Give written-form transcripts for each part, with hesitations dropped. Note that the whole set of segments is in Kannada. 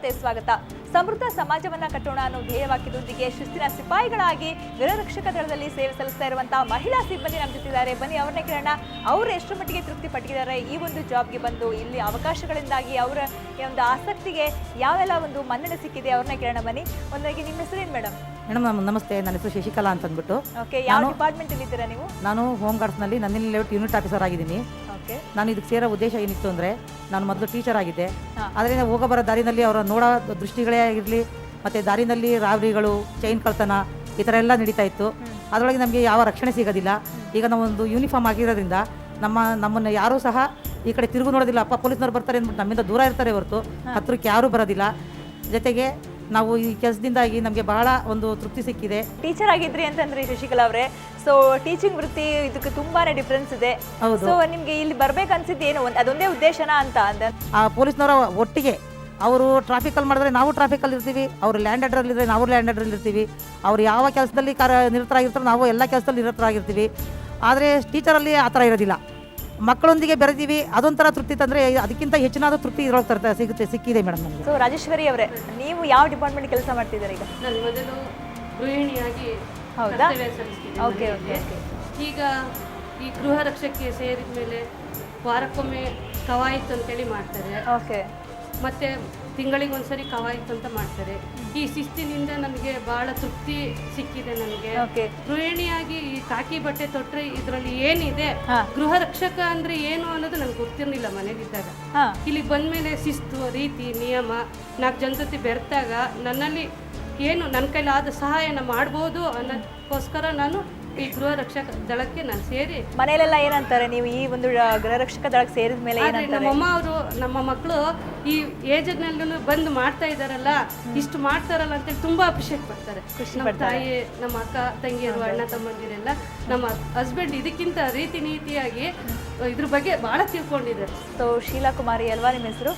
ಮತ್ತೆ ಸ್ವಾಗತ. ಸಮೃದ್ಧ ಸಮಾಜವನ್ನ ಕಟ್ಟೋಣ ಅನ್ನೋ ಧ್ಯೇಯವಾಕ್ಯದೊಂದಿಗೆ ಶಿಸ್ತಿನ ಸಿಪಾಯಿಗಳಾಗಿ ಗೃಹರಕ್ಷಕ ದಳದಲ್ಲಿ ಸೇವೆ ಸಲ್ಲಿಸ್ತಾ ಇರುವಂತಹ ಮಹಿಳಾ ಸಿಬ್ಬಂದಿ ನಮ್ಮ ಜೊತೆದ್ದಾರೆ. ಬನ್ನಿ ಅವ್ರನ್ನ ಕೇಳೋಣ, ಅವರು ಎಷ್ಟು ಮಟ್ಟಿಗೆ ತೃಪ್ತಿ ಪಟ್ಟಿದ್ದಾರೆ ಈ ಒಂದು ಜಾಬ್ಗೆ ಬಂದು, ಇಲ್ಲಿ ಅವಕಾಶಗಳಿಂದಾಗಿ ಅವರ ಒಂದು ಆಸಕ್ತಿಗೆ ಯಾವೆಲ್ಲ ಒಂದು ಮನ್ನಣೆ ಸಿಕ್ಕಿದೆ ಅವ್ರನ್ನ ಕೇಳೋಣ. ಬನ್ನಿ. ಒಂದಾಗಿ ನಿಮ್ಮ ಹೆಸರೇನು ಮೇಡಮ್? ಮೇಡಮ್ ನಮಸ್ತೆ, ನನ್ನ ಹೆಸರು ಶಶಿಕಲಾ ಅಂತ ಅಂದ್ಬಿಟ್ಟು. ಓಕೆ, ಯಾವ ಡಿಪಾರ್ಟ್ಮೆಂಟ್ ಅಲ್ಲಿ ಇದ್ದೀರಾ ನೀವು? ನಾನು ಹೋಮ್ ಗಾರ್ಡ್ಸ್ನಲ್ಲಿ ನಂದಿನಿ ಲೇಔಟ್ ಯೂನಿಟ್ ಆಫೀಸರ್ ಆಗಿದ್ದೀನಿ. ಓಕೆ. ನಾನು ಇದಕ್ಕೆ ಸೇರೋ ಉದ್ದೇಶ ಏನಿತ್ತು ಅಂದರೆ, ನಾನು ಮೊದಲು ಟೀಚರ್ ಆಗಿದ್ದೆ. ಆದರೆ ಹೋಗೋ ಬರೋ ದಾರಿನಲ್ಲಿ ಅವರ ನೋಡೋ ದೃಷ್ಟಿಗಳೇ ಆಗಿರಲಿ, ಮತ್ತು ದಾರಿನಲ್ಲಿ ರಾಬರಿಗಳು, ಚೈನ್ ಕಳ್ತನ ಈ ಥರ ಎಲ್ಲ ನಡೀತಾ ಇತ್ತು. ಅದರೊಳಗೆ ನಮಗೆ ಯಾವ ರಕ್ಷಣೆ ಸಿಗೋದಿಲ್ಲ. ಈಗ ನಾವೊಂದು ಯೂನಿಫಾರ್ಮ್ ಆಗಿರೋದ್ರಿಂದ ನಮ್ಮನ್ನು ಯಾರೂ ಸಹ ಈ ಕಡೆ ತಿರುಗು ನೋಡೋದಿಲ್ಲ. ಅಪ್ಪ ಪೊಲೀಸ್ನವ್ರು ಬರ್ತಾರೆ ಅಂದ್ಬಿಟ್ಟು ನಮ್ಮಿಂದ ದೂರ ಇರ್ತಾರೆ ಹೊರತು ಹತ್ರಕ್ಕೆ ಯಾರೂ ಬರೋದಿಲ್ಲ. ಜೊತೆಗೆ ನಾವು ಈ ಕೆಲಸದಿಂದಾಗಿ ನಮಗೆ ಬಹಳ ಒಂದು ತೃಪ್ತಿ ಸಿಕ್ಕಿದೆ. ಟೀಚರ್ ಆಗಿದ್ರಿ ಅಂತಂದ್ರೆ ಶಶಿಕಲಾ ಅವರೇ, ಸೊ ಟೀಚಿಂಗ್ ವೃತ್ತಿ ಇದಕ್ಕೆ ತುಂಬಾನೇ ಡಿಫ್ರೆನ್ಸ್ ಇದೆ. ಸೊ ನಿಮ್ಗೆ ಇಲ್ಲಿ ಬರ್ಬೇಕು ಅನ್ಸಿದ್ದು ಏನು, ಅದೊಂದೇ ಉದ್ದೇಶನ ಅಂತ ಅಂದ? ಆ ಪೊಲೀಸ್ನವರ ಒಟ್ಟಿಗೆ ಅವರು ಟ್ರಾಫಿಕಲ್ಲಿ ಮಾಡಿದ್ರೆ ನಾವು ಟ್ರಾಫಿಕಲ್ಲಿ ಇರ್ತೀವಿ, ಅವರು ಲ್ಯಾಂಡ್ ಆರ್ಡರಲ್ಲಿ ಇದ್ದರೆ ನಾವು ಲ್ಯಾಂಡ್ ಆರ್ಡರಲ್ಲಿ ಇರ್ತೀವಿ, ಅವ್ರು ಯಾವ ಕೆಲಸದಲ್ಲಿ ನಿರತರಾಗಿರ್ತಾರೋ ನಾವು ಎಲ್ಲ ಕೆಲಸದಲ್ಲಿ ನಿರತರಾಗಿರ್ತೀವಿ. ಆದರೆ ಟೀಚರಲ್ಲಿ ಆ ಥರ ಇರೋದಿಲ್ಲ. ಮಕ್ಕಳೊಂದಿಗೆ ಬೆರೆತೀವಿ, ಅದೊಂಥರ ತೃಪ್ತಿ ತಂದರೆ ಅದಕ್ಕಿಂತ ಹೆಚ್ಚಿನಾದ ತೃಪ್ತಿ ಇದ್ರೊಳಗೆ ಸಿಕ್ಕಿದೆ ಮೇಡಮ್ ನಮಗೆ. ಸೊ ರಾಜೇಶ್ವರಿ ಅವರೇ, ನೀವು ಯಾವ ಡಿಪಾರ್ಟ್ಮೆಂಟ್ ಕೆಲಸ ಮಾಡ್ತಿದ್ದೀರಾ ಈಗ? ನಾನು ಮೊದಲು ಗೃಹಿಣಿಯಾಗಿ ಹೌದಾ? Okay okay. ಈಗ ಈ ಗೃಹ ರಕ್ಷಕ್ಕೆ ಸೇರಿದ ಮೇಲೆ ವಾರಕ್ಕೊಮ್ಮೆ ಕವಾಯಿತು ಅಂತೇಳಿ ಮಾಡ್ತಾರೆ. ಓಕೆ. ಮತ್ತು ತಿಂಗಳಿಗೆ ಒಂದ್ಸರಿ ಕವಾಯಿತು ಅಂತ ಮಾಡ್ತಾರೆ. ಈ ಶಿಸ್ತಿನಿಂದ ನನಗೆ ಭಾಳ ತೃಪ್ತಿ ಸಿಕ್ಕಿದೆ. ನನಗೆ ಗೃಹಿಣಿಯಾಗಿ ಈ ಕಾಕಿ ಬಟ್ಟೆ ತೊಟ್ಟರೆ ಇದರಲ್ಲಿ ಏನಿದೆ, ಗೃಹ ರಕ್ಷಕ ಅಂದರೆ ಏನು ಅನ್ನೋದು ನನಗೆ ಗೊತ್ತಿರಲಿಲ್ಲ ಮನೆಗಿದ್ದಾಗ. ಇಲ್ಲಿ ಬಂದಮೇಲೆ ಶಿಸ್ತು, ರೀತಿ, ನಿಯಮ, 4 ಜನ ಜೊತೆ ಬೆರೆತಾಗ ನನ್ನಲ್ಲಿ ಏನು ನನ್ನ ಕೈಲಾದ ಸಹಾಯನ ಮಾಡ್ಬೋದು ಅನ್ನೋದಕ್ಕೋಸ್ಕರ ನಾನು ಈ ಗೃಹ ರಕ್ಷಕ ದಳಕ್ಕೆ ನಾನು ಸೇರಿ. ಮನೆಯಲ್ಲೆಲ್ಲ ಏನಂತಾರೆ ನೀವು ಈ ಒಂದು ಗೃಹ ರಕ್ಷಕ ದಳಕ್ಕೆ ಸೇರಿದ ಮೇಲೆ? ನಮ್ಮಮ್ಮ ಅವರು, ನಮ್ಮ ಮಕ್ಕಳು ಈ ಏಜ್ನಲ್ಲೂ ಬಂದು ಮಾಡ್ತಾ ಇದ್ದಾರಲ್ಲ, ಇಷ್ಟು ಮಾಡ್ತಾರಲ್ಲ ಅಂತೇಳಿ ತುಂಬಾ ಅಪ್ರಿಷಿಯೇಟ್ ಮಾಡ್ತಾರೆ. ನಮ್ಮ ತಾಯಿ, ನಮ್ಮ ಅಕ್ಕ ತಂಗಿಯರು, ಅಣ್ಣ ತಮ್ಮಂದಿರೆಲ್ಲ, ನಮ್ಮ ಹಸ್ಬೆಂಡ್ ಇದಕ್ಕಿಂತ ರೀತಿ ನೀತಿಯಾಗಿ ಇದ್ರ ಬಗ್ಗೆ ಬಹಳ ತಿಳ್ಕೊಂಡಿದ್ದಾರೆ. ಸೊ ಶೀಲಾ ಕುಮಾರಿ ಅಲ್ವಾ ನಿಮ್ಮ ಹೆಸರು?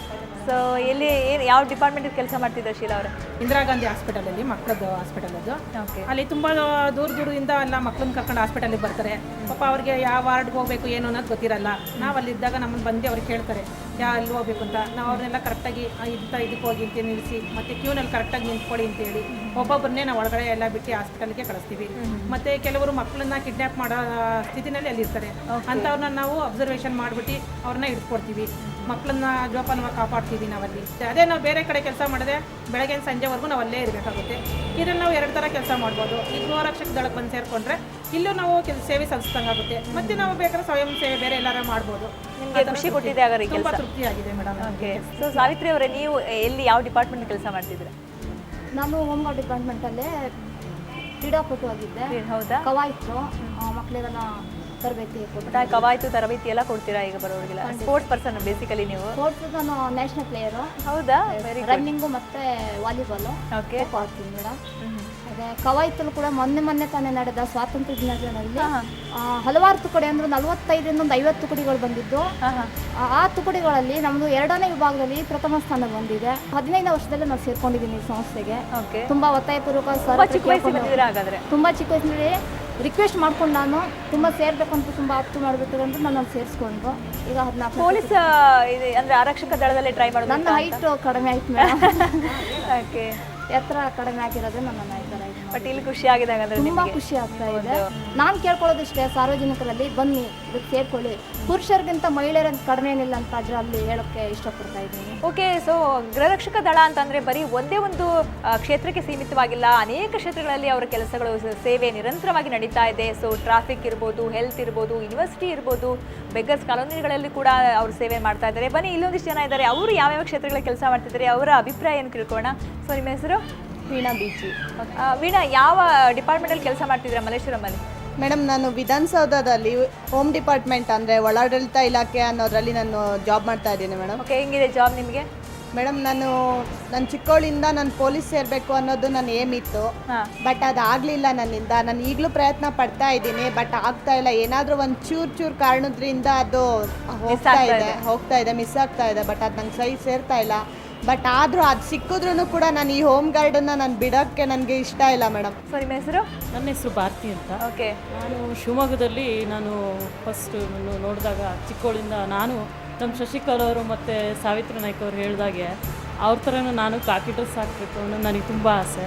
ಸೊ ಎಲ್ಲಿ ಯಾವ ಡಿಪಾರ್ಟ್ಮೆಂಟ್ ಕೆಲಸ ಮಾಡ್ತಿದ್ದಾರೆ ಶೀಲಾ ಅವರೇ? ಇಂದಿರಾ ಗಾಂಧಿ ಹಾಸ್ಪಿಟಲಲ್ಲಿ, ಮಕ್ಕಳದ್ದು ಹಾಸ್ಪಿಟಲ್ ಅದು. ಅಲ್ಲಿ ತುಂಬ ದೂರದಿಂದ ಎಲ್ಲ ಮಕ್ಕಳನ್ನ ಕರ್ಕೊಂಡು ಹಾಸ್ಪಿಟಲಿಗೆ ಬರ್ತಾರೆ. ಪಾಪ ಅವ್ರಿಗೆ ಯಾವ ವಾರ್ಡ್ಗೆ ಹೋಗಬೇಕು ಏನು ಅನ್ನೋದು ಗೊತ್ತಿರಲ್ಲ. ನಾವು ಅಲ್ಲಿದ್ದಾಗ ನಮ್ಮನ್ನು ಬಂದು ಅವ್ರಿಗೆ ಕೇಳ್ತಾರೆ ಅಲ್ಲಿ ಹೋಗ್ಬೇಕು ಅಂತ. ನಾವು ಅವ್ರನ್ನೆಲ್ಲ ಕರೆಕ್ಟಾಗಿ ಇದಕ್ಕೆ ಹೋಗಿ ಅಂತ ನಿಲ್ಲಿಸಿ, ಮತ್ತು ಕ್ಯೂನಲ್ಲಿ ಕರೆಕ್ಟಾಗಿ ನಿಂತ್ಕೊಳ್ಳಿ ಅಂತೇಳಿ ಒಬ್ಬೊಬ್ಬರನ್ನೇ ನಾವು ಒಳಗಡೆ ಎಲ್ಲ ಬಿಟ್ಟು ಹಾಸ್ಪಿಟಲ್ಗೆ ಕಳಿಸ್ತೀವಿ. ಮತ್ತು ಕೆಲವರು ಮಕ್ಕಳನ್ನ ಕಿಡ್ನ್ಯಾಪ್ ಮಾಡೋ ಸ್ಥಿತಿನಲ್ಲಿ ಅಲ್ಲಿರ್ತಾರೆ. ಅಂಥವ್ರನ್ನ ನಾವು ಅಬ್ಸರ್ವೇಷನ್ ಮಾಡಿಬಿಟ್ಟು ಅವ್ರನ್ನ ಹಿಡ್ಕೊಡ್ತೀವಿ. ಮಕ್ಕಳನ್ನ ಜೋಪಾನವಾಗಿ ಕಾಪಾಡ್ತೀವಿ ನಾವಲ್ಲಿ. ಅದೇ ನಾವು ಬೇರೆ ಕಡೆ ಕೆಲಸ ಮಾಡಿದ್ರೆ ಬೆಳಗ್ಗೆ ಸಂಜೆವರೆಗೂ ನಾವು ಅಲ್ಲೇ ಇರಬೇಕಾಗುತ್ತೆ. ಇದರಲ್ಲಿ ನಾವು 2 ಥರ ಕೆಲಸ ಮಾಡ್ಬೋದು. ಈ ಗೃಹ ರಕ್ಷಕ ದಳಕ್ಕೆ ಬಂದು ಸೇರಿಕೊಂಡ್ರೆ ಇಲ್ಲೂ ನಾವು ಸೇವೆ ಸಲ್ಲಿಸ್ದಂಗಾಗುತ್ತೆ. ಮತ್ತು ನಾವು ಬೇಕಾದ್ರೆ ಸ್ವಯಂ ಸೇವೆ ಬೇರೆ ಎಲ್ಲಾರ ಮಾಡ್ಬೋದು. ನಿಮಗೆ ಖುಷಿ ಕೊಟ್ಟಿದೆ ಹಾಗಾದ್ರೆ? ತುಂಬ ತೃಪ್ತಿಯಾಗಿದೆ ಮೇಡಮ್. ಓಕೆ. ಸೊ ಸಾವಿತ್ರಿ ಅವರೇ, ನೀವು ಎಲ್ಲಿ ಯಾವ ಡಿಪಾರ್ಟ್ಮೆಂಟ್ ಕೆಲಸ ಮಾಡ್ತಿದ್ರೆ? ನಾನು ಹೋಮ್ ಗಾರ್ಡ್ ಡಿಪಾರ್ಟ್ಮೆಂಟಲ್ಲೇ ಕ್ರೀಡಾಪಟು ಆಗಿದ್ದೆ. ಹೌದಾ? ಕವಾಯಿತು ಮಕ್ಕಳಿಗೆಲ್ಲ ತರಬೇತಿ ಕೊಟ್ಟು. ಕವಾಯಿತು ತರಬೇತಿ ಎಲ್ಲ ಕೊಡ್ತೀರಾ ಈಗ ಬರೋರಿಗೆಲ್ಲ? ಸ್ಪೋರ್ಟ್ಸ್ ಪರ್ಸನ್ ಬೇಸಿಕಲಿ ನೀವು? ಸ್ಪೋರ್ಟ್ಸ್ ನಾನು ನ್ಯಾಷನಲ್ ಪ್ಲೇಯರು. ಹೌದಾ? ರನ್ನಿಂಗು ಮತ್ತು ವಾಲಿಬಾಲು ಆಡ್ತೀನಿ ಮೇಡಮ್. ಅದೇ ಕವಾಯಿತಲ್ಲೂ ಕೂಡ ಮೊನ್ನೆ ತಾನೇ ನಡೆದ ಸ್ವಾತಂತ್ರ್ಯ ದಿನಾಚರಣೆಯಲ್ಲಿ ಹಲವಾರು ತುಕಡಿ ಅಂದರೆ 45ರಿಂದ 50 ತುಕಡಿಗಳು ಬಂದಿದ್ದು. ಆ ತುಕಡಿಗಳಲ್ಲಿ ನಮ್ಮದು 2ನೇ ವಿಭಾಗದಲ್ಲಿ ಪ್ರಥಮ ಸ್ಥಾನ ಬಂದಿದೆ. 15ನೇ ವರ್ಷದಲ್ಲೇ ನಾನು ಸೇರ್ಕೊಂಡಿದ್ದೀನಿ ಈ ಸಂಸ್ಥೆಗೆ. ತುಂಬ ಒತ್ತಾಯಪೂರ್ವಕ ತುಂಬ ಚಿಕ್ಕ ವಯಸ್ಸಿನಲ್ಲಿ ರಿಕ್ವೆಸ್ಟ್ ಮಾಡ್ಕೊಂಡು ನಾನು ತುಂಬ ಸೇರ್ಬೇಕಂತ ತುಂಬ ಆಪ್ತು ಮಾಡಬೇಕು ಅಂತ ನಾನು ಸೇರಿಸ್ಕೊಂಡು ಈಗ 14. ಪೊಲೀಸ್ ಅಂದರೆ ಆರಕ್ಷಕ ದಳದಲ್ಲಿ ಟ್ರೈ ಮಾಡೋದು? ನನ್ನ ಹೈಟ್ ಕಡಿಮೆ ಆಯ್ತು ಮೇಡಮ್. ಓಕೆ. ಎತ್ತರ ಕಡಿಮೆ ಆಗಿರೋದು ನನ್ನ ನಾಯಕರ. ಬಟ್ ಇಲ್ಲಿ ಖುಷಿ ಆಗಿದೆ ಹಾಗಾದ್ರೆ? ತುಂಬ ಖುಷಿ ಆಗ್ತಾ ಇದೆ. ನಾನು ಕೇಳ್ಕೊಳ್ಳೋದಿಷ್ಟೇ, ಸಾರ್ವಜನಿಕರಲ್ಲಿ ಬನ್ನಿ ಇದಕ್ಕೆ ಸೇರ್ಕೊಳ್ಳಿ. ಪುರುಷರಿಗಿಂತ ಮಹಿಳೆಯರ ಕಡಿಮೆ ಏನಿಲ್ಲ ಅಂತ ಅದರಲ್ಲಿ ಹೇಳೋಕ್ಕೆ ಇಷ್ಟಪಡ್ತಾ ಇದ್ದೀನಿ. ಓಕೆ. ಸೊ ಗೃಹರಕ್ಷಕ ದಳ ಅಂತಂದರೆ ಬರೀ ಒಂದೇ ಒಂದು ಕ್ಷೇತ್ರಕ್ಕೆ ಸೀಮಿತವಾಗಿಲ್ಲ, ಅನೇಕ ಕ್ಷೇತ್ರಗಳಲ್ಲಿ ಅವರ ಕೆಲಸಗಳು, ಸೇವೆ ನಿರಂತರವಾಗಿ ನಡೀತಾ ಇದೆ. ಸೊ ಟ್ರಾಫಿಕ್ ಇರ್ಬೋದು, ಹೆಲ್ತ್ ಇರ್ಬೋದು, ಯೂನಿವರ್ಸಿಟಿ ಇರ್ಬೋದು, ಬೆಗ್ಗರ್ಸ್ ಕಾಲೋನಿಗಳಲ್ಲಿ ಕೂಡ ಅವರು ಸೇವೆ ಮಾಡ್ತಾ ಇದ್ದಾರೆ. ಬನ್ನಿ, ಇಲ್ಲೊಂದಿಷ್ಟು ಜನ ಇದ್ದಾರೆ, ಅವರು ಯಾವ್ಯಾವ ಕ್ಷೇತ್ರಗಳಲ್ಲಿ ಕೆಲಸ ಮಾಡ್ತಿದ್ದಾರೆ, ಅವರ ಅಭಿಪ್ರಾಯ ಏನು ತಿಳ್ಕೊಳ್ಳೋಣ. ಸೊ ನಿಮ್ಮ ಹೆಸರು? ವೀಣಾ ಬೀಚಿ. ವೀಣಾ, ಯಾವ ಡಿಪಾರ್ಟ್ಮೆಂಟಲ್ಲಿ ಕೆಲಸ ಮಾಡ್ತಿದ್ದೀರಾ ಮಲ್ಲೇಶ್ವರಮಲ್ಲಿ? ಮೇಡಮ್, ನಾನು ವಿಧಾನಸೌಧದಲ್ಲಿ ಹೋಮ್ ಡಿಪಾರ್ಟ್ಮೆಂಟ್ ಅಂದರೆ ಒಳಾಡಳಿತ ಇಲಾಖೆ ಅನ್ನೋದರಲ್ಲಿ ನಾನು ಜಾಬ್ ಮಾಡ್ತಾ ಇದ್ದೀನಿ ಮೇಡಮ್. ಓಕೆ. ಹೆಂಗಿದೆ ಜಾಬ್ ನಿಮಗೆ? ಮೇಡಮ್, ನನ್ನ ಚಿಕ್ಕವಳಿಂದ ನಾನು ಪೊಲೀಸ್ ಸೇರಬೇಕು ಅನ್ನೋದು ನನ್ನ ಏಮ್ ಇತ್ತು. ಬಟ್ ಅದಾಗಲಿಲ್ಲ ನನ್ನಿಂದ. ನಾನು ಈಗಲೂ ಪ್ರಯತ್ನ ಪಡ್ತಾ ಇದ್ದೀನಿ, ಬಟ್ ಆಗ್ತಾ ಇಲ್ಲ. ಏನಾದರೂ ಒಂದು ಚೂರು ಕಾರಣದ್ರಿಂದ ಅದು ಹೋಗ್ತಾ ಇದೆ, ಮಿಸ್ ಆಗ್ತಾ ಇದೆ. ಬಟ್ ಅದು ನಂಗೆ ಸರಿ ಸೇರ್ತಾ ಇಲ್ಲ. ಬಟ್ ಆದರೂ ಅದು ಸಿಕ್ಕಿದ್ರೂ ಕೂಡ ನಾನು ಈ ಹೋಮ್ ಗಾರ್ಡನ್ನು ನಾನು ಬಿಡೋಕ್ಕೆ ನನಗೆ ಇಷ್ಟ ಇಲ್ಲ ಮೇಡಮ್. ಸೊ ನಿಮ್ಮ ಹೆಸರು? ನನ್ನ ಹೆಸರು ಭಾರತಿ ಅಂತ. ಓಕೆ. ನಾನು ಶಿವಮೊಗ್ಗದಲ್ಲಿ ಫಸ್ಟ್ ನೋಡಿದಾಗ ಚಿಕ್ಕವಳಿಂದ ನಮ್ಮ ಶಶಿಕಲಾ ಅವರು ಮತ್ತು ಸಾವಿತ್ರಿ ನಾಯ್ಕ ಅವರು ಹೇಳಿದಾಗೆ ಅವ್ರ ಥರನೂ ನಾನು ಕಾಕಿ ಡ್ರೆಸ್ ಹಾಕಬೇಕು ಅನ್ನೋ ನನಗೆ ತುಂಬ ಆಸೆ.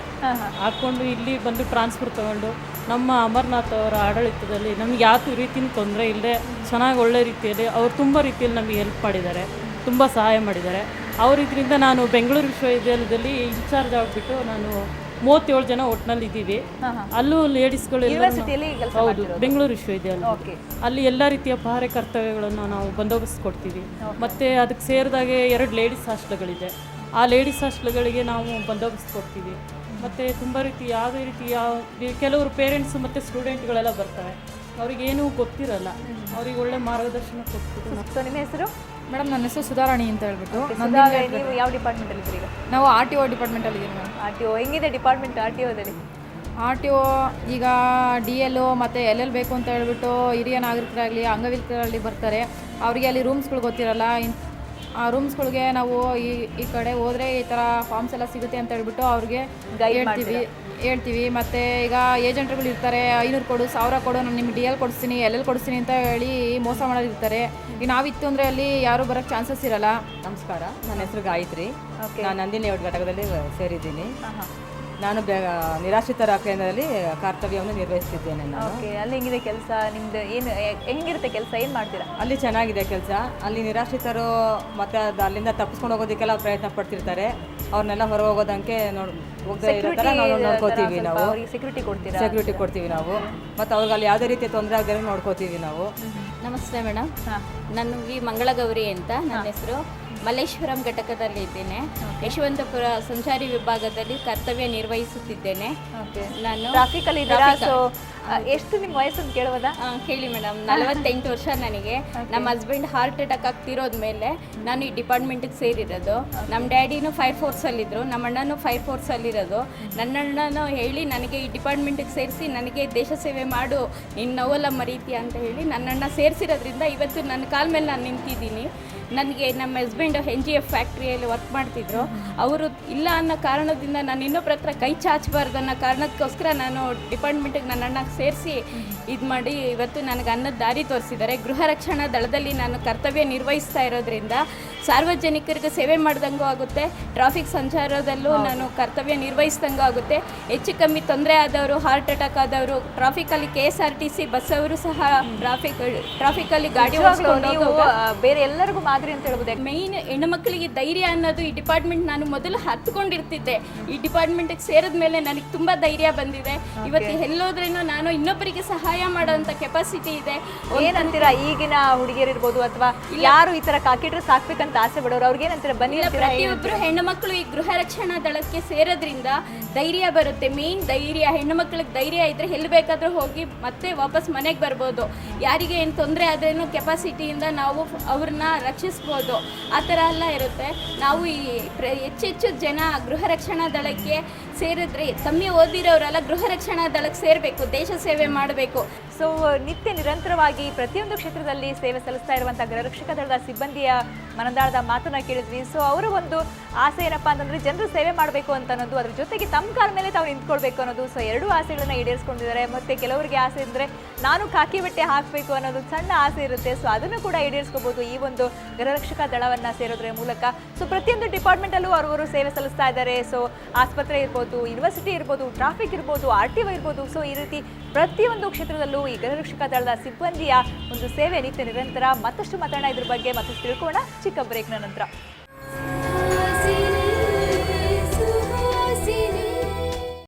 ಹಾಕ್ಕೊಂಡು ಇಲ್ಲಿ ಬಂದು ಟ್ರಾನ್ಸ್ಫರ್ ತೊಗೊಂಡು ನಮ್ಮ ಅಮರ್ನಾಥ್ ಅವರ ಆಡಳಿತದಲ್ಲಿ ನಮ್ಗೆ ಯಾವ ರೀತಿಯೂ ತೊಂದರೆ ಇಲ್ಲದೆ ಚೆನ್ನಾಗಿ ಒಳ್ಳೆ ರೀತಿಯಲ್ಲಿ ಅವ್ರು ತುಂಬ ರೀತಿಯಲ್ಲಿ ನಮಗೆ ಹೆಲ್ಪ್ ಮಾಡಿದ್ದಾರೆ, ತುಂಬ ಸಹಾಯ ಮಾಡಿದ್ದಾರೆ. ಅವರಿದ್ರಿಂದ ನಾನು ಬೆಂಗಳೂರು ವಿಶ್ವವಿದ್ಯಾಲಯದಲ್ಲಿ ಇನ್ಚಾರ್ಜ್ ಆಗಿಬಿಟ್ಟು ನಾನು 37 ಜನ ಒಟ್ಟಿನಲ್ಲಿ ಇದ್ದೀವಿ. ಅಲ್ಲೂ ಲೇಡೀಸ್ಗಳು ಹೌದು, ಬೆಂಗಳೂರು ವಿಶ್ವವಿದ್ಯಾಲಯ. ಅಲ್ಲಿ ಎಲ್ಲ ರೀತಿಯ ಪಹರೆ ಕರ್ತವ್ಯಗಳನ್ನು ನಾವು ಬಂದೋಬಸ್ತ್ ಕೊಡ್ತೀವಿ. ಮತ್ತು ಅದಕ್ಕೆ ಸೇರಿದಾಗೆ 2 ಲೇಡೀಸ್ ಹಾಸ್ಟೆಲ್ಗಳಿದೆ. ಆ ಲೇಡೀಸ್ ಹಾಸ್ಟೆಲ್ಗಳಿಗೆ ನಾವು ಬಂದೋಬಸ್ತ್ ಕೊಡ್ತೀವಿ. ಮತ್ತು ತುಂಬ ರೀತಿ ಯಾವುದೇ ರೀತಿಯ ಕೆಲವರು ಪೇರೆಂಟ್ಸು ಮತ್ತು ಸ್ಟೂಡೆಂಟ್ಗಳೆಲ್ಲ ಬರ್ತಾರೆ, ಅವ್ರಿಗೇನೂ ಗೊತ್ತಿರಲ್ಲ, ಅವ್ರಿಗೆ ಒಳ್ಳೆ ಮಾರ್ಗದರ್ಶನ ಕೊಟ್ಬಿಟ್ಟು. ಸೊ ನಿಮ್ಮ ಹೆಸರು? ಮೇಡಮ್ ನನ್ನ ಹೆಸರು ಸುಧಾರಾಣಿ ಅಂತ ಹೇಳ್ಬಿಟ್ಟು. ನೀವು ಯಾವ ಡಿಪಾರ್ಟ್ಮೆಂಟಲ್ಲಿ ಇದ್ದೀರಿ ಈಗ? ನಾವು RTO ಡಿಪಾರ್ಟ್ಮೆಂಟಲ್ಲಿ ಇದ್ದೀವಿ ಮೇಡಮ್. RTO ಹೆಂಗಿದೆ ಡಿಪಾರ್ಟ್ಮೆಂಟ್ RTOದಲ್ಲಿ? RTO ಈಗ DL ಮತ್ತು LL ಬೇಕು ಅಂತ ಹೇಳ್ಬಿಟ್ಟು ಹಿರಿಯ ನಾಗರಿಕರಾಗಲಿ ಅಂಗವಿಕಲರಾಗಲಿ ಬರ್ತಾರೆ. ಅವರಿಗೆ ಅಲ್ಲಿ ರೂಮ್ಸ್ಗಳು ಗೊತ್ತಿರಲ್ಲ. ಆ ರೂಮ್ಸ್ಗಳಿಗೆ ನಾವು ಈ ಕಡೆ ಹೋದರೆ ಈ ಥರ ಫಾರ್ಮ್ಸ್ ಎಲ್ಲ ಸಿಗುತ್ತೆ ಅಂತ ಹೇಳ್ಬಿಟ್ಟು ಅವ್ರಿಗೆ ಹೇಳ್ತೀವಿ. ಮತ್ತು ಈಗ ಏಜೆಂಟ್ರುಗಳು ಇರ್ತಾರೆ, 500 ಕೊಡು 1000 ಕೊಡು, ನಾನು ನಿಮ್ಗೆ DL ಕೊಡಿಸ್ತೀನಿ LL ಕೊಡಿಸ್ತೀನಿ ಅಂತ ಹೇಳಿ ಮೋಸ ಮಾಡೋದಿರ್ತಾರೆ. ಈಗ ನಾವಿತ್ತು ಅಂದರೆ ಅಲ್ಲಿ ಯಾರೂ ಬರೋಕ್ಕೆ ಚಾನ್ಸಸ್ ಇರಲ್ಲ. ನಮಸ್ಕಾರ, ನನ್ನ ಹೆಸರು ಗಾಯತ್ರಿ. ನಾನು ನಂದಿನಿ ಘಟಕದಲ್ಲಿ ಸೇರಿದ್ದೀನಿ. ನಾನು ನಿರಾಶ್ರಿತರ ಕೇಂದ್ರದಲ್ಲಿ ಕರ್ತವ್ಯವನ್ನು ನಿರ್ವಹಿಸ್ತಿದ್ದೇನೆ. ಅಲ್ಲಿ ಹೆಂಗಿದೆ ಕೆಲಸ ನಿಮ್ದು? ಏನು ಹೆಂಗಿರುತ್ತೆ ಕೆಲಸ? ಏನು ಮಾಡ್ತೀರಾ ಅಲ್ಲಿ? ಚೆನ್ನಾಗಿದೆ ಕೆಲಸ. ಅಲ್ಲಿ ನಿರಾಶ್ರಿತರು ಮತ್ತು ಅಲ್ಲಿಂದ ತಪ್ಪಿಸ್ಕೊಂಡು ಹೋಗೋದಕ್ಕೆಲ್ಲ ಪ್ರಯತ್ನ ಪಡ್ತಿರ್ತಾರೆ. ಅವ್ರನ್ನೆಲ್ಲ ಹೊರಗೆ ಹೋಗೋದಂಗೆ ಹೋಗದೆ ಇರೋ ಥರ ನಾವು ನೋಡ್ಕೋತೀವಿ. ನಾವು ಸೆಕ್ಯೂರಿಟಿ ಕೊಡ್ತೀವಿ ನಾವು. ಮತ್ತು ಅವ್ರಿಗೆ ಅಲ್ಲಿ ಯಾವುದೇ ರೀತಿಯ ತೊಂದರೆ ಆಗದೆ ನೋಡ್ಕೋತೀವಿ ನಾವು. ನಮಸ್ತೆ ಮೇಡಮ್, ನಾನು ಮಂಗಳಗೌರಿ ಅಂತ ನನ್ನ ಹೆಸರು. ಮಲ್ಲೇಶ್ವರಂ ಘಟಕದಲ್ಲಿ ಇದ್ದೇನೆ. ಯಶವಂತಪುರ ಸಂಚಾರಿ ವಿಭಾಗದಲ್ಲಿ ಕರ್ತವ್ಯ ನಿರ್ವಹಿಸುತ್ತಿದ್ದೇನೆ. ನಾನು ಟ್ರಾಫಿಕಲ್ಲಿ ಎಷ್ಟು ನಿಮ್ಮ ವಯಸ್ಸನ್ನು ಕೇಳುವುದಾ? ಕೇಳಿ ಮೇಡಮ್, 48 ವರ್ಷ ನನಗೆ. ನಮ್ಮ ಹಸ್ಬೆಂಡ್ ಹಾರ್ಟ್ ಅಟ್ಯಾಕ್ ಆಗ್ತಿರೋದ್ಮೇಲೆ ನಾನು ಈ ಡಿಪಾರ್ಟ್ಮೆಂಟಿಗೆ ಸೇರಿರೋದು. ನಮ್ಮ ಡ್ಯಾಡಿನೂ ಫೈರ್ ಫೋರ್ಸಲ್ಲಿದ್ದರು, ನಮ್ಮ ಅಣ್ಣನೂ ಫೈರ್ ಫೋರ್ಸಲ್ಲಿರೋದು. ನನ್ನ ಅಣ್ಣನೂ ಹೇಳಿ ನನಗೆ ಈ ಡಿಪಾರ್ಟ್ಮೆಂಟಿಗೆ ಸೇರಿಸಿ ನನಗೆ ದೇಶ ಸೇವೆ ಮಾಡು, ನಿನ್ನ ನೋವೆಲ್ಲ ಮರೀತೀಯ ಅಂತ ಹೇಳಿ ನನ್ನ ಅಣ್ಣ ಸೇರಿಸಿರೋದ್ರಿಂದ ಇವತ್ತು ನನ್ನ ಕಾಲ ಮೇಲೆ ನಾನು ನಿಂತಿದ್ದೀನಿ. ನನಗೆ ನಮ್ಮ ಹಸ್ಬೆಂಡ್ NGF ಫ್ಯಾಕ್ಟ್ರಿಯಲ್ಲಿ ವರ್ಕ್ ಮಾಡ್ತಿದ್ರು. ಅವರು ಇಲ್ಲ ಅನ್ನೋ ಕಾರಣದಿಂದ ನಾನು ಇನ್ನೊಬ್ಬರ ಹತ್ರ ಕೈ ಚಾಚಬಾರ್ದು ಅನ್ನೋ ಕಾರಣಕ್ಕೋಸ್ಕರ ನಾನು ಡಿಪಾರ್ಟ್ಮೆಂಟಿಗೆ ನನ್ನ ಅಣ್ಣ ಸೇರಿಸಿ ಇದು ಮಾಡಿ ಇವತ್ತು ನನಗೆ ಅನ್ನದ ದಾರಿ ತೋರಿಸಿದ್ದಾರೆ. ಗೃಹ ರಕ್ಷಣಾ ದಳದಲ್ಲಿ ನಾನು ಕರ್ತವ್ಯ ನಿರ್ವಹಿಸ್ತಾ ಇರೋದ್ರಿಂದ ಸಾರ್ವಜನಿಕರಿಗೆ ಸೇವೆ ಮಾಡ್ದಂಗೂ ಆಗುತ್ತೆ, ಟ್ರಾಫಿಕ್ ಸಂಚಾರದಲ್ಲೂ ನಾನು ಕರ್ತವ್ಯ ನಿರ್ವಹಿಸ್ದಂಗೂ ಆಗುತ್ತೆ. ಹೆಚ್ಚು ಕಮ್ಮಿ ತೊಂದರೆ ಆದವರು, ಹಾರ್ಟ್ ಅಟ್ಯಾಕ್ ಆದವರು, ಟ್ರಾಫಿಕಲ್ಲಿ KSRTC ಬಸ್ ಅವರು ಸಹ ಟ್ರಾಫಿಕಲ್ಲಿ ಗಾಡಿ ಓಡಿಸ್ಕೊಂಡು ಬೇರೆ ಎಲ್ಲರಿಗೂ ಮಾದರಿ ಅಂತ ಹೇಳ್ಬೋದು. ಮೇಯ್ನ್ ಹೆಣ್ಣುಮಕ್ಕಳಿಗೆ ಧೈರ್ಯ ಅನ್ನೋದು ಈ ಡಿಪಾರ್ಟ್ಮೆಂಟ್ ನಾನು ಮೊದಲು ಹತ್ಕೊಂಡಿರ್ತಿದ್ದೆ. ಈ ಡಿಪಾರ್ಟ್ಮೆಂಟ್ಗೆ ಸೇರಿದ ಮೇಲೆ ನನಗೆ ತುಂಬ ಧೈರ್ಯ ಬಂದಿದೆ. ಇವತ್ತು ಎಲ್ಲೋದ್ರೇನೋ ನಾನು ಇನ್ನೊಬ್ಬರಿಗೆ ಸಹಾಯ ಮಾಡೋಂಥ ಕೆಪಾಸಿಟಿ ಇದೆ. ಏನಂತೀರಾ ಈಗಿನ ಹುಡುಗಿಯರಿರ್ಬೋದು ಅಥವಾ ಯಾರು ಈ ತರ ಕಾಕಿ ಡ್ರೆಸ್ ಹಾಕ್ಬೇಕಂತ ಆಸೆ ಪಡೋರು ಅವ್ರಿಗೆ ಏನಂತೀರಾ? ಬನ್ನಿ, ಪ್ರತಿಯೊಬ್ಬರು ಹೆಣ್ಣು ಮಕ್ಕಳು ಈ ಗೃಹ ರಕ್ಷಣಾ ದಳಕ್ಕೆ ಸೇರೋದ್ರಿಂದ ಧೈರ್ಯ ಬರುತ್ತೆ. ಮೇನ್ ಧೈರ್ಯ, ಹೆಣ್ಣು ಮಕ್ಕಳಿಗೆ ಧೈರ್ಯ ಇದ್ರೆ ಎಲ್ಲಿ ಬೇಕಾದರೂ ಹೋಗಿ ಮತ್ತೆ ವಾಪಸ್ ಮನೆಗೆ ಬರ್ಬೋದು. ಯಾರಿಗೆ ಏನು ತೊಂದರೆ ಆದ್ರೇನು ಕೆಪಾಸಿಟಿಯಿಂದ ನಾವು ಅವ್ರನ್ನ ರಕ್ಷಿಸ್ಬೋದು. ಆ ಥರ ಎಲ್ಲ ಇರುತ್ತೆ. ನಾವು ಈ ಹೆಚ್ಚೆಚ್ಚು ಜನ ಗೃಹ ರಕ್ಷಣಾ ದಳಕ್ಕೆ ಸೇರಿದ್ರೆ ಕಮ್ಮಿ ಓದಿರೋರೆಲ್ಲ ಗೃಹ ರಕ್ಷಣಾ ದಳಕ್ಕೆ ಸೇರಬೇಕು, ದೇಶ ಸೇವೆ ಮಾಡಬೇಕು. ಸೊ ನಿತ್ಯ ನಿರಂತರವಾಗಿ ಪ್ರತಿಯೊಂದು ಕ್ಷೇತ್ರದಲ್ಲಿ ಸೇವೆ ಸಲ್ಲಿಸ್ತಾ ಇರುವಂಥ ಗೃಹರಕ್ಷಕ ದಳದ ಸಿಬ್ಬಂದಿಯ ಮನದಾಳದ ಮಾತನ್ನ ಕೇಳಿದ್ವಿ. ಸೊ ಅವರ ಒಂದು ಆಸೆ ಏನಪ್ಪ ಅಂತಂದರೆ ಜನರು ಸೇವೆ ಮಾಡಬೇಕು ಅಂತ ಅನ್ನೋದು, ಅದ್ರ ಜೊತೆಗೆ ತಮ್ಮ ಕಾಲ ಮೇಲೆ ತಾವು ನಿಂತ್ಕೊಳ್ಬೇಕು ಅನ್ನೋದು. ಸೊ 2 ಆಸೆಗಳನ್ನ ಈಡೇರಿಸ್ಕೊಂಡಿದ್ದಾರೆ. ಮತ್ತು ಕೆಲವರಿಗೆ ಆಸೆ ಇದ್ದರೆ ನಾನು ಕಾಕಿ ಬಟ್ಟೆ ಹಾಕಬೇಕು ಅನ್ನೋದು ಸಣ್ಣ ಆಸೆ ಇರುತ್ತೆ. ಸೊ ಅದನ್ನು ಕೂಡ ಈಡೇರಿಸ್ಕೋಬೋದು ಈ ಒಂದು ಗೃಹರಕ್ಷಕ ದಳವನ್ನು ಸೇರೋದ್ರ ಮೂಲಕ. ಸೊ ಪ್ರತಿಯೊಂದು ಡಿಪಾರ್ಟ್ಮೆಂಟಲ್ಲೂ ಅವರು ಸೇವೆ ಸಲ್ಲಿಸ್ತಾ ಇದ್ದಾರೆ. ಸೊ ಆಸ್ಪತ್ರೆ ಇರ್ಬೋದು, ಯೂನಿವರ್ಸಿಟಿ ಇರ್ಬೋದು, ಟ್ರಾಫಿಕ್ ಇರ್ಬೋದು, RTO ಇರ್ಬೋದು. ಸೊ ಈ ರೀತಿ ಪ್ರತಿಯೊಂದು ಕ್ಷೇತ್ರದಲ್ಲೂ ಈ ಗೃಹರಕ್ಷಕ ದಳದ ಸಿಬ್ಬಂದಿಯ ಒಂದು ಸೇವೆ ನಿತ್ಯ ನಿರಂತರ. ಮತ್ತಷ್ಟು ಮಾತಾಡೋಣ ಇದ್ರ ಬಗ್ಗೆ, ಮತ್ತಷ್ಟು ತಿಳ್ಕೊಳ್ಳೋಣ ಚಿಕ್ಕ ಬ್ರೇಕ್ನ ನಂತರ.